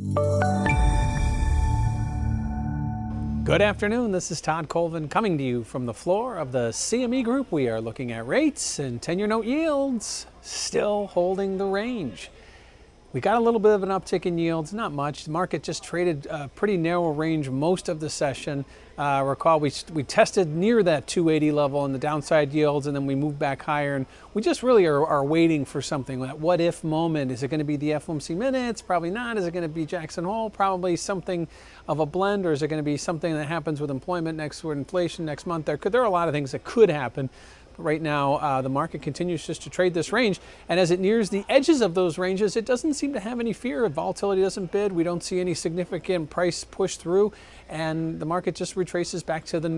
Good afternoon, this is Todd Colvin coming to you from the floor of the CME Group. We are looking at rates and 10-year note yields still holding the range. We got a little bit of an uptick in yields, not much. The market just traded a pretty narrow range most of the session. Recall we tested near that 280 level in the downside yields, and then we moved back higher, and we just really are waiting for something. That what if moment. Is it going to be the FOMC minutes? Probably not. Is it going to be Jackson Hole? Probably something of a blend. Or is it going to be something that happens with employment next, with inflation next month? There are a lot of things that could happen. Right now, the market continues just to trade this range, and as it nears the edges of those ranges, it doesn't seem to have any fear. Volatility doesn't bid. We don't see any significant price push through, and the market just retraces back to the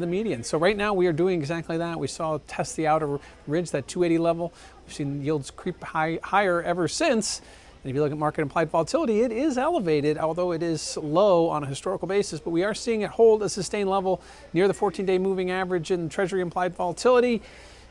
median. So right now, we are doing exactly that. We saw test the outer ridge, that 280 level. We've seen yields creep higher ever since. And if you look at market implied volatility, it is elevated, although it is low on a historical basis. But we are seeing it hold a sustained level near the 14-day moving average in Treasury implied volatility,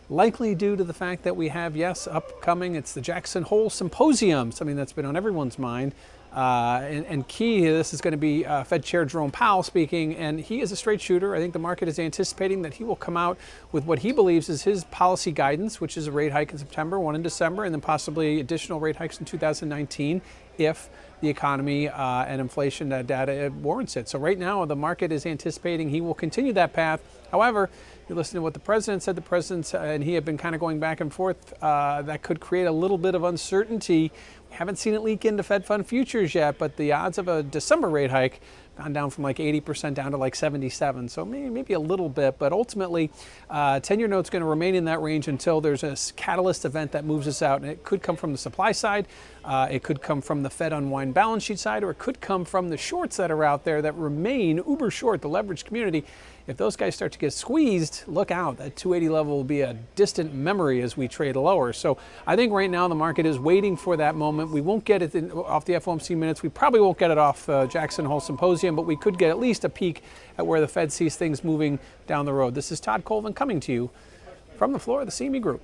likely due to the fact that we have, yes, upcoming, it's the Jackson Hole Symposium, something that's been on everyone's mind. And key to this is going to be Fed Chair Jerome Powell speaking, and he is a straight shooter. I think the market is anticipating that he will come out with what he believes is his policy guidance, which is a rate hike in September, one in December, and then possibly additional rate hikes in 2019 if the economy and inflation data warrants it. So right now, the market is anticipating he will continue that path. However, you listen to what the president said. The president and he have been kind of going back and forth. That could create a little bit of uncertainty. We haven't seen it leak into Fed Fund futures yet, but the odds of a December rate hike gone down from like 80% down to like 77. So maybe a little bit, but ultimately 10-year note's going to remain in that range until there's a catalyst event that moves us out. And it could come from the supply side, it could come from the Fed unwind balance sheet side, or it could come from the shorts that are out there that remain uber short, the leveraged community. If those guys start to get squeezed, look out. That 280 level will be a distant memory as we trade lower. So I think right now the market is waiting for that moment. We won't get it off the FOMC minutes. We probably won't get it off Jackson Hole Symposium, but we could get at least a peek at where the Fed sees things moving down the road. This is Todd Colvin coming to you from the floor of the CME Group.